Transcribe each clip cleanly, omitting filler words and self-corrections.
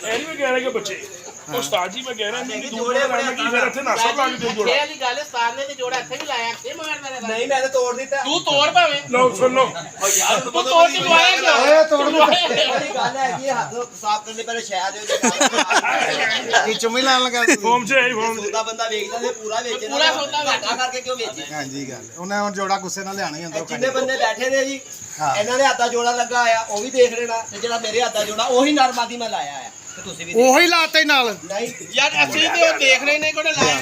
ਐਨੀ ਮੈਂ ਕਹਿ ਰਿਹਾ ਕਿ ਬੱਚੇ ਉਸਤਾਦ ਜੀ ਮੈਂ ਕਹਿ ਰਿਹਾ ਕਿ ਜੋੜੇ ਬਣਾਉਣਾ ਕੀ ਫਿਰ ਇੱਥੇ ਨਾਸਾ ਲਾ ਕੇ ਦੇ ਜੋੜਾ ਇਹ ਵਾਲੀ ਗੱਲ ਉਸਤਾਦ ਨੇ ਤੇ ਜੋੜਾ ਇੱਥੇ ਵੀ ਲਾਇਆ ਇੱਥੇ ਮਾਰਨਾ ਰਿਹਾ ਨਹੀਂ ਮੈਂ ਤਾਂ ਤੋੜ ਦਿੱਤਾ ਤੂੰ ਤੋੜ ਭਾਵੇਂ ਲਓ ਸੁਣ ਲਓ ਯਾਰ ਤੂੰ ਤੋੜ ਕੇ ਲਵਾਇਆ ਕਿਉਂ ਇਹ ਤੋੜ ਦਿੱਤਾ ਇਹ ਗੱਲ ਹੈ ਕਿ ਹੱਥ ਸਾਫ਼ ਕਰਨੇ ਪਹਿਲੇ ਸ਼ਾਇਦ ਇਹ ਚੁੰਮੀ ਲਾਣ ਲੱਗਾ ਫੋਮ 'ਚ ਹੈ ਫੋਮ 'ਚ ਸੌਦਾ ਬੰਦਾ ਵੇਚਦਾ ਤੇ ਪੂਰਾ ਵੇਚੇ ਪੂਰਾ ਸੌਦਾ ਘਾਟਾ ਕਰਕੇ ਕਿਉਂ ਵੇਚੇ ਹਾਂਜੀ ਗੱਲ ਉਹਨੇ ਹੁਣ ਜੋੜਾ ਗੁੱਸੇ ਨਾਲ ਲਿਆਣਾ ਹੀ ਅੰਦਰੋਂ ਜਿੰਨੇ ਬੰਦੇ ਬੈਠੇ ਨੇ ਜੀ ਇਹਨਾਂ ਦੇ ਹੱਥਾਂ ਜੋੜਾ ਲੱਗਾ ਆ ਉਹ ਵੀ ਦੇਖ ਲੈਣਾ ਤੇ ਜਿਹੜਾ ਮੇਰੇ ਹੱਥਾਂ ਜੋੜਾ ਉਹੀ ਨਰਮਾਦੀ ਮੈਂ ਲਾਇਆ ਆ ਤੇ ਤੁਸੀਂ ਵੀ ਉਹੀ ਲਾਤੇ ਨਾਲ ਨਹੀਂ ਯਾਰ ਅਸੀਂ ਤੇ ਉਹ ਦੇਖ ਰਹੇ ਨੇ ਕੋਲ ਲਾਇਆ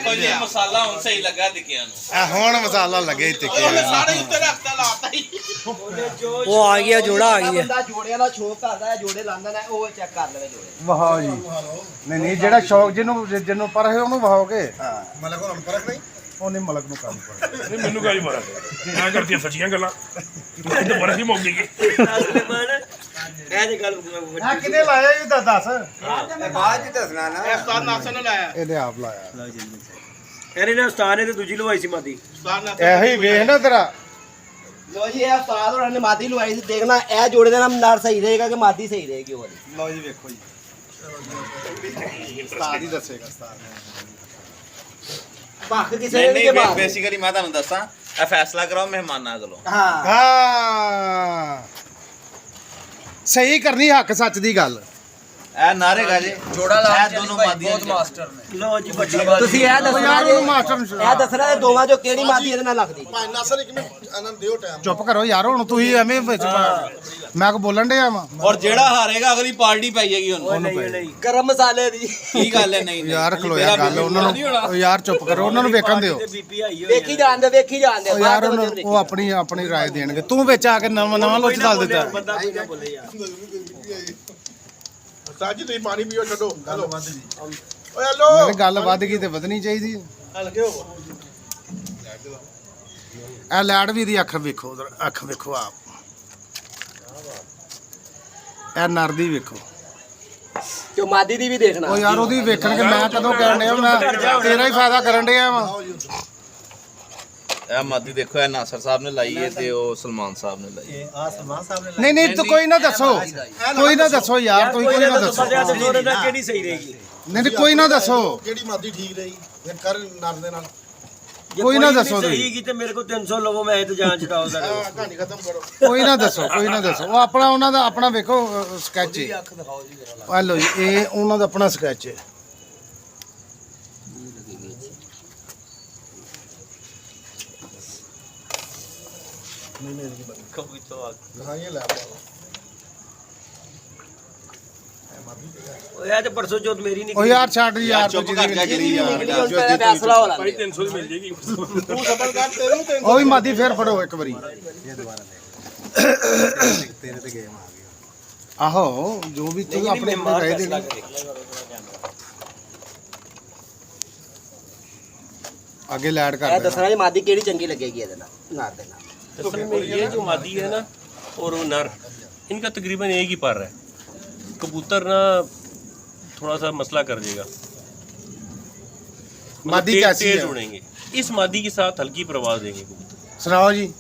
ਕੋਈ ਮਸਾਲਾ ਹੁਣ ਸਹੀ ਲੱਗਾ ਟਿੱਕਿਆਂ ਨੂੰ ਆ ਹੁਣ ਮਸਾਲਾ ਲੱਗੇ ਟਿੱਕੇ ਉਹਨੇ ਸਾਰੇ ਉੱਤੇ ਰੱਖਤਾ ਲਾਤਾ ਹੀ ਉਹ ਆ ਗਿਆ ਜੋੜਾ ਆ ਗਿਆ ਬੰਦਾ ਜੋੜਿਆਂ ਦਾ ਸ਼ੌਕ ਕਰਦਾ ਹੈ ਜੋੜੇ ਲਾਉਂਦਾ ਨੇ ਉਹ ਚੈੱਕ ਕਰ ਲਵੇ ਜੋੜੇ ਵਾਹ ਜੀ ਨਹੀਂ ਜਿਹੜਾ ਸ਼ੌਕ ਜਿਹਨੂੰ ਪਰ ਹੈ ਉਹਨੂੰ ਵਹਾਓਗੇ ਮਲਕ ਨੂੰ ਪਰਖ ਨਹੀਂ ਉਹਨੇ ਮਲਕ ਨੂੰ ਕੰਮ ਕਰ ਨਹੀਂ ਮੈਨੂੰ ਕਾਹਦੀ ਮਾਰਾ ਮੈਂ ਕਰਦੀਆਂ ਸੱਚੀਆਂ ਗੱਲਾਂ ਮੈਂ ਤਾਂ ਬੜਾ ਹੀ ਮੁੱਕ ਗਈ ਇਹ ਜੇ ਗੱਲ ਆ ਕਿਨੇ ਲਾਇਆ ਇਹ ਦੱਸ ਬਾਅਦ ਚ ਦੱਸਣਾ ਨਾ ਉਸਤਾਦ ਨਾਸਰ ਨੇ ਲਾਇਆ ਇਹਦੇ ਆਪ ਲਾਇਆ ਇਹਨੇ ਨੇ ਉਸਤਾਦ ਨੇ ਤੇ ਦੂਜੀ ਲਵਾਈ ਸੀ ਮਾਦੀ ਉਸਤਾਦ ਨਾਸਰ ਇਹੀ ਵੇਖ ਨਾ ਤੇਰਾ ਲੋ ਜੀ ਇਹ ਉਸਤਾਦ ਹੋਰਾਂ ਨੇ ਮਾਦੀ ਲਵਾਈ ਸੀ ਦੇਖਣਾ ਇਹ ਜੋੜੇ ਦਾ ਨਾਮ ਨਰ ਸਹੀ ਰਹੇਗਾ ਕਿ ਮਾਦੀ ਸਹੀ ਰਹੇਗੀ ਉਹ ਵਾਲੀ ਲਓ ਜੀ ਵੇਖੋ ਜੀ ਉਸਤਾਦ ਹੀ ਦੱਸੇਗਾ ਉਸਤਾਦ ਭੱਖ ਕਿਸੇ ਨੇ ਵੀ ਜਮਾ ਬੇਸਿਕਲੀ ਮੈਂ ਤੁਹਾਨੂੰ ਦੱਸਾਂ ਇਹ ਫੈਸਲਾ ਕਰਾਓ ਮਹਿਮਾਨਾਂ ਕੋਲੋਂ ਹਾਂ ਹਾਂ ਸਹੀ ਕਰਨੀ ਹੱਕ ਸੱਚ ਦੀ ਗੱਲ ਇਹ ਨਾਰੇਗਾ ਜੀ ਜੋੜਾ ਲਾ ਇਹ ਦੋਨੋਂ ਮਾਦੀਆਂ ਮਾਸਟਰ ਨੇ ਲੋ ਜੀ ਵੱਡੀ ਤੁਸੀਂ ਇਹ ਦੱਸਣਾ ਯਾਰ ਉਹਨੂੰ ਮਾਸਟਰ ਨੂੰ ਇਹ ਦੱਸਣਾ ਇਹ ਦੋਵਾਂ ਚੋਂ ਕਿਹੜੀ ਮਾਦੀ ਇਹਦੇ ਨਾਲ ਲੱਗਦੀ ਚੁੱਪ ਕਰੋ ਯਾਰ ਹੁਣ ਤੁਸੀਂ ਐਵੇਂ ਵਿੱਚ ਮੈਂ ਕੋ ਬੋਲਣ ਡਿਆ ਵਾਂ ਔਰ ਜਿਹੜਾ ਹਾਰੇਗਾ ਅਗਲੀ ਪਾਰਟੀ ਪੈ ਜਾਏਗੀ ਉਹਨੂੰ ਗਰਮ ਮਸਾਲੇ ਦੀ ਕੀ ਗੱਲ ਹੈ ਨਹੀਂ ਯਾਰ ਖਲੋਇਆ ਗੱਲ ਉਹਨਾਂ ਨੂੰ ਯਾਰ ਚੁੱਪ ਕਰੋ ਉਹਨਾਂ ਨੂੰ ਵੇਖਣ ਦਿਓ ਵੇਖੀ ਜਾਣਦੇ ਉਹ ਯਾਰ ਉਹ ਆਪਣੀ ਰਾਏ ਦੇਣਗੇ ਤੂੰ ਵਿੱਚ ਆ ਕੇ ਨਵਾਂ ਲੋਚ ਚੱਲ ਦਿੱਤਾ ਬੰਦਾ ਕੋਈ ਨਾ ਬੋਲੇ ਯਾਰ ਉਸਤਾਦ ਜੀ ਤੁਸੀਂ ਪਾਣੀ ਪੀਓ ਛੱਡੋ ਹੈਲੋ ਓਏ ਹੈਲੋ ਮੇਰੇ ਗੱਲ ਵੱਧ ਗਈ ਤੇ ਵਧਣੀ ਚਾਹੀਦੀ ਇਹ ਲੈਟ ਵੀ ਦੀ ਅੱਖ ਵੇਖੋ ਉਧਰ ਅੱਖ ਵੇਖੋ ਆਪ ਇਹ ਨਰ ਦੀ ਵੇਖੋ ਤੇ ਮਾਦੀ ਦੀ ਵੀ ਦੇਖਣਾ ਉਹ ਯਾਰ ਉਹਦੀ ਵੇਖਣਗੇ ਮੈਂ ਕਦੋਂ ਕਰਨ ਡਿਆ ਮੈਂ ਤੇਰਾ ਹੀ ਫਾਇਦਾ ਕਰਨ ਡਿਆ ਵਾਂ ਇਹ ਮਾਦੀ ਦੇਖੋ ਇਹ ਨਾਸਰ ਸਾਹਿਬ ਨੇ ਲਾਈ ਹੈ ਤੇ ਉਹ ਸਲਮਾਨ ਸਾਹਿਬ ਨੇ ਲਾਈ ਹੈ ਨਹੀਂ ਤੂੰ ਕੋਈ ਨਾ ਦੱਸੋ ਯਾਰ ਤੁਸੀਂ ਕੋਈ ਨਾ ਦੱਸੋ ਕਿਹੜੀ ਸਹੀ ਰਹੇਗੀ ਨਹੀਂ ਕੋਈ ਨਾ ਦੱਸੋ ਕਿਹੜੀ ਮਾਦੀ ਠੀਕ ਰਹੀ ਫਿਰ ਕਰ ਨਰ ਦੇ ਨਾਲ ਕੋਈ ਨਾ ਦੱਸੋ ਤੁਸੀਂ ਸਹੀ ਕੀ ਤੇ ਮੇਰੇ ਕੋਲ 300 ਲਵੋ ਮੈਂ ਇਹ ਤੇ ਜਾਨ ਛਡਾਓ ਦਾ ਕਹਾਣੀ ਖਤਮ ਕਰੋ ਕੋਈ ਨਾ ਦੱਸੋ ਉਹ ਆਪਣਾ ਉਹਨਾਂ ਦਾ ਆਪਣਾ ਵੇਖੋ ਸਕੈਚ ਹੈ ਅੱਖ ਦਿਖਾਓ ਜੀ ਆ ਲਓ ਜੀ ਇਹ ਉਹਨਾਂ ਦਾ ਆਪਣਾ ਸਕੈਚ ਹੈ ਦਿਖਾਈਏ ਲੈ ਉਹ ਇਹ ਤੇ ਪਰਸੋਂ ਜੋਤ ਮੇਰੀ ਨਹੀਂ ਉਹ ਯਾਰ ਛੱਡ ਯਾਰ ਤੂੰ ਚੁੱਪ ਕਰ ਜਾ ਜਿਹੜੀ ਫੈਸਲਾ ਹੋ ਭਾਈ 300 ਦੀ ਮਿਲ ਜੇਗੀ ਤੂੰ ਸਬਰ ਕਰ ਤੈਨੂੰ ਤੇ ਉਹ ਵੀ ਮਾਦੀ ਫੇਰ ਫੜੋ ਇੱਕ ਵਾਰੀ ਤੇਰੇ ਤੇ ਗੇਮ ਆ ਗਿਆ ਆਹੋ ਜੋ ਵੀ ਤੂੰ ਆਪਣੇ ਕਹਿ ਦੇ ਅੱਗੇ ਲੈਟ ਕਰ ਇਹ ਦੱਸਣਾ ਜੀ ਮਾਦੀ ਕਿਹੜੀ ਚੰਗੀ ਲੱਗੇਗੀ ਇਹਦੇ ਨਾਲ ਨਰ ਦੇ ਨਾਲ असल में ये जो मादी है ना और वो नर इनका तकरीबन एक ही पर है कबूतर ना थोड़ा सा मसला कर देगा मादी कैसी तेज है? उड़ेंगे इस मादी के साथ हल्की प्रवाज देंगे कबूतर ਸੁਣਾਓ ਜੀ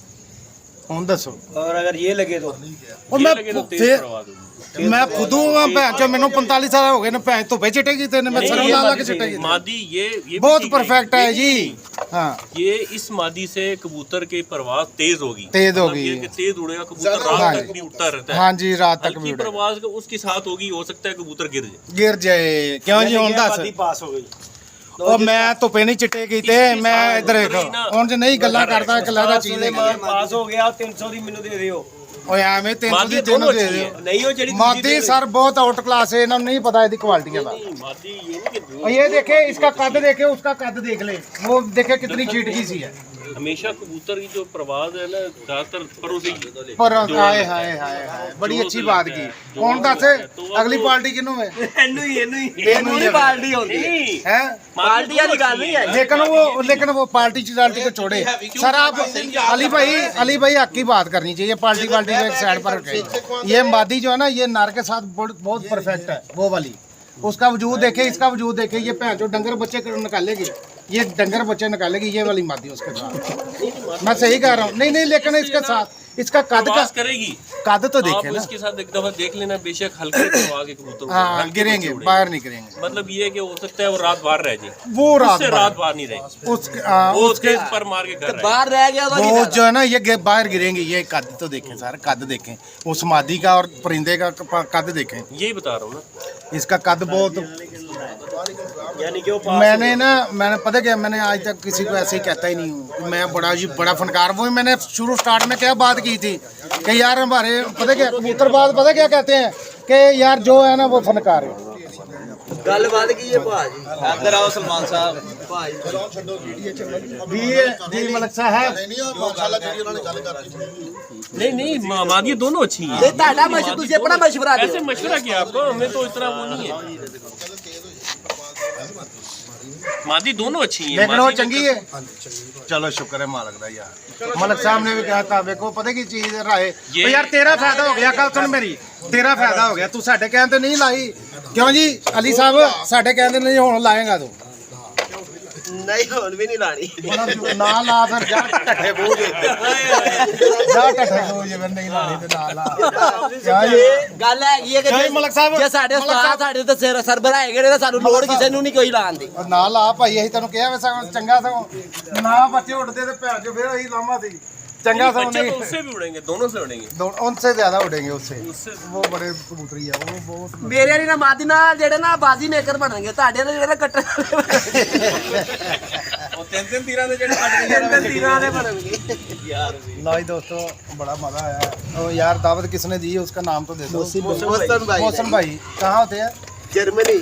ਹੁਣ ਦੱਸੋ और अगर ये लगे तो ਉਹ ये लगे तो तेज ਫੇਰ प्रवाज होगी ਮੈਂ ਖੁਦੋਂ ਆ ਭੈਣ ਚੋ ਮੈਨੂੰ 45 ਸਾਲ ਹੋ ਗਏ ਨੇ ਭੈਣ ਧੁੱਪੇ ਚਿੱਟੇਗੀ ਤੇ ਮੈਂ ਸਰੋਂ ਲਾ ਲਾ ਕੇ ਚਿੱਟੇਗੀ मादी ये बहुत भी ठीक परफेक्ट है जी। लेकिन हाँ ये इस मादी से कबूतर की परवाज तेज होगी तेज मतलब होगी। ये कि तेज उड़ेगा कबूतर हाँ रात जी। तक भी उड़ता रहता है हाँ जी रात तक भी हल्की उड़ेगा। प्रवाज उसके साथ होगी हो सकता है कबूतर गिर जाए गिर जाए क्यों जी ਹੁਣ ਦੱਸ पास हो गई ਉਹ ਮੈਂ ਧੁੱਪੇ ਨਹੀਂ ਚਿੱਟੇ ਕੀਤੇ ਮੈਂ ਇੱਧਰ ਦੇਖੋ ਹੁਣ ਜੇ ਨਹੀਂ ਗੱਲਾਂ ਕਰਦਾ ਇੱਕ ਲੈਦਾ ਚੀਜ਼ ਹੈਗੀ पास हो गया 300 ਦੀ ਮੈਨੂੰ ਦੇ ਦਿਓ ਓਏ ਐਵੇਂ 300 ਦੀ मादी ਤੈਨੂੰ दोनों ਦੇ अच्छी ਦਿਓ है ਨਹੀਂ ਉਹ ਜਿਹੜੀ मादी सर बहुत आउट क्लास है ਇਹਨਾਂ ਨੂੰ ਨਹੀਂ ਪਤਾ ਇਹਦੀ ਕੁਆਲਿਟੀਆਂ ਦਾ नहीं, मादी ये नहीं कि और ये देखे इसका कद देखे उसका कद देख ले वो देखे कितनी चीटकी सी है हमेशा कबूतर की जो प्रवाज है ना ज्यादातर परों से पर हाय हाय हाय हाय बड़ी अच्छी बात की कौन दस अगली पार्टी किनू है ਇਹਨੂੰ ਹੀ ਇਹਨੂੰ ਹੀ ਪਾਰਟੀ ਹੁੰਦੀ नहीं है ਪਾਰਟੀ ਵਾਲੀ ਗੱਲ ਨਹੀਂ ਹੈ लेकिन वो पार्टी चिल्टी को छोड़े सर आप अली भाई हक की बात करनी चाहिए पार्टी वाल्टी को एक साइड पर रखें ये मादी जो है ना ये नर के साथ बहुत परफेक्ट है वो वाली उसका वजूद देखे इसका वजूद देखे ये भैंस जो डंगर बच्चे निकालेगी ये डंगर बच्चे निकालेगी ये वाली मादी उसके साथ मैं सही कह रहा हूँ नहीं लेकिन इसके साथ इसका कद प्रवास करेगी। कद तो आप देखे ना। इसके साथ एक दफा देख लेना, बेशक हल्के प्रवाह के कबूतर हाँ हल्के गिरेंगे, बच्चे उड़ेंगे। बाहर नहीं गिरेंगे। मतलब ये है कि हो सकता है वो रात बाहर रह जाए, वो उससे रात रात बाहर नहीं रहेगी, वो उसके पर मार के कर रहा बाहर रह गया तो वो जो है ना ये बाहर गिरेंगे। ये कद तो देखें सर, कद देखें उस मादी का और परिंदे का कद देखें। है। यही बता रहा हूँ ना। इसका कद बहुत, मैंने पता क्या, मैंने आज तक किसी को ऐसे ही कहता ही नहीं हूँ। मैं बड़ा फनकार, वो मैंने शुरू स्टार्ट में क्या बात की थी कि यार हमारे पता क्या कबूतरबाज पता क्या कहते हैं कि यार जो है ना वो फनकार है। गल बात की है भाजी। ਇੱਧਰ ਆਓ ਸਲਮਾਨ ਸਾਹਿਬ। जी मलिक साहब ਨਹੀਂ ਉਹ ਮਾਸ਼ਾਅੱਲਾ ਜਿਹੜੀ ਉਹਨਾਂ ਨੇ ਗੱਲ ਕਰਤੀ नहीं नहीं मादी दोनों अच्छी हैं। ਨਹੀਂ ਤੁਹਾਡਾ ਮਸ਼ਵਰਾ, ਤੁਸੀਂ ਆਪਣਾ ਮਸ਼ਵਰਾ ਦਿਓ। ऐसे मशवरा किया आपको, हमें तो इतना वो नहीं है। मादी दोनों अच्छी हैं। लेकिन वो मादी में चंगी है। चलो शुक्र है मालिक दा यार। मलिक साहब ने भी कहा था देखो पता की चीज राय ये- यार तेरा फायदा हो गया, कल सुन मेरी, तेरा फायदा हो गया। तू साडे कहते नहीं लाई क्यों जी अली साहब, साडे कहते नहीं हुण लाएगा तू ਨਹੀਂ ਹੁਣ ਵੀ ਨਹੀਂ ਲਾਣੀ। ना ला फिर जा टट्ठे बूझ जा टट्ठे बूझ फिर नहीं लानी ते ना ला क्या जी ਗੱਲ ਹੈਗੀ ਹੈ ਕਿ ਜੈ ਮਲਿਕ ਸਾਹਿਬ, ਜੇ ਸਾਡੇ ਮਲਿਕ ਉਸਤਾਦ ਸਾਹਿਬ। ਸਾਡੇ ਤੇ ਸਰਬਰਾ ਹੈਗੇ ਨੇ ਤਾਂ ਸਾਨੂੰ ਲੋੜ ਕਿਸੇ ਨੂੰ ਨਹੀਂ ਕੋਈ ਲਾਣ ਦੀ। ਨਾ ਲਾ ਭਾਈ, ਅਸੀਂ ਤੈਨੂੰ ਕਿਹਾ ਵੇ ਸਗੋਂ ਚੰਗਾ ਸਗੋਂ ਨਾ ਬੱਚੇ ਉੱਡਦੇ ਤੇ ਭੈਣ ਜੋ ਫਿਰ ਅਸੀਂ ਲਾਵਾਂ ਸੀ चंगा सा बच्चे नहीं तो उससे भी उड़ेंगे, दोनों से उड़ेंगे। उनसे ज्यादा उड़ेंगे उससे वो बड़े कबूतरी है वो बहुत ਮੇਰੇ ਵਾਲੀ ਨਾ ਮਾਦੀ ਨਾਲ ਜਿਹੜੇ ਨਾ ਬਾਜ਼ੀ ਮੇਕਰ ਬਣਨਗੇ, ਤੁਹਾਡੇ ਨਾਲ ਜਿਹੜੇ ਕੱਟਣ ਉਹ ਤਿੰਨ ਤੀਰਾਂ ਦੇ ਜਿਹੜੇ ਕੱਟ ਤਿੰਨ ਤੀਰਾਂ ਦੇ ਬਣਨਗੇ। लो जी दोस्तों बड़ा मजा आया। और यार दावत किसने दी है उसका नाम तो दे दो। ਮੋਸਨ ਭਾਈ मौसम भाई कहाँ होते हैं? ਜਰਮਨੀ।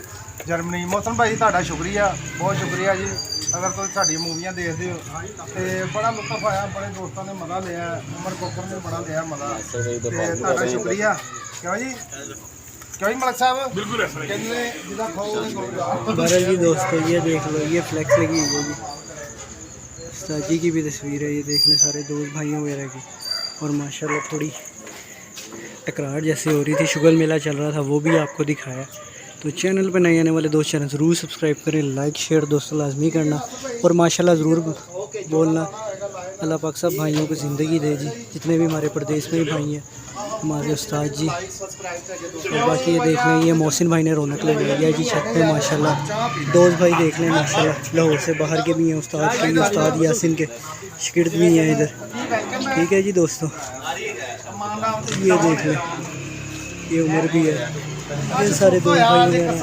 जर्मनी। मौसम भाई ਤੁਹਾਡਾ ਸ਼ੁਕਰੀਆ, ਬਹੁਤ ਸ਼ੁਕਰੀਆ ਜੀ। अगर तुम साड़ी मूवियां देखते हो तो बड़ा लुत्फ आया, बड़े दोस्तों ने मजा लिया, उमर कोकर ने बड़ा लिया मजा। ਤੁਹਾਡਾ ਸ਼ੁਕਰੀਆ। क्यों जी क्यों जी मलिक साहब? बिल्कुल ऐसा ही। कहने जिदा खाओगे बहरहाल जी दोस्तों ये देख लो, ये फ्लैक्स लगी हुई है जी, उस्ताद जी की भी तस्वीर है, ये देख लें सारे दोस्त भाइयों वगैरह की। और माशाल्लाह थोड़ी टकरार जैसे हो रही थी, शुगर मेला चल रहा था, वो भी आपको दिखाया। तो चैनल पर नए आने वाले दोस्त चैनल ज़रूर सब्सक्राइब करें, लाइक शेयर दोस्तों लाजमी करना, और माशाल्लाह ज़रूर बोलना। अल्लाह पाक सब भाइयों को ज़िंदगी दे जी, जितने भी हमारे प्रदेश में ही भाई हैं, हमारे उस्ताद जी। और बाकी ये देख लें, ये मोहसिन भाई ने रौनक लगाई है जी छत पे माशाल्लाह। दोस्त भाई देख लें माशाल्लाह, लाहौर से बाहर के भी हैं, उस्ताद के भी, उस्ताद यासिन के शिगिर्द भी हैं इधर। ठीक है जी दोस्तों, ये देख लें, ये उम्र भी है, ये सारे दोस्त भाई वगैरह।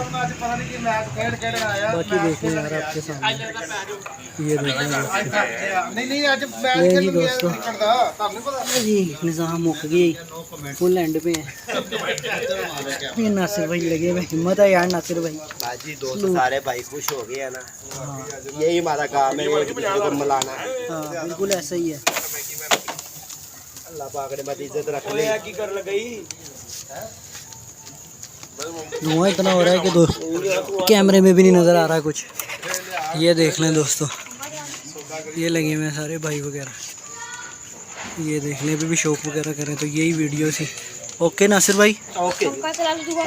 बाकी देख लें यार आपके सामने, ये देख लें नहीं आज ये जी दोस्तों, जी निज़ाम मुक गई, फुल एंड पे है। ये नासिर भाई लगे हुए, हिम्मत है यार नासिर भाई। बाजी दोस्त सारे भाई खुश हो गए हैं ना, यही हमारा काम है, एक दूसरे को मिलाना है। हाँ बिल्कुल ऐसा ही है। अल्लाह पाक ने मत इज्जत रख ले। की कर लगाई धुआं इतना हो रहा है कि कैमरे में भी नहीं नज़र आ रहा कुछ। ये देख लें दोस्तों, ये लगे हुए हैं सारे भाई वगैरह, ये देखने पे भी शौक वगैरह करें, तो यही वीडियो थी। ओके नासिर भाई, ओके।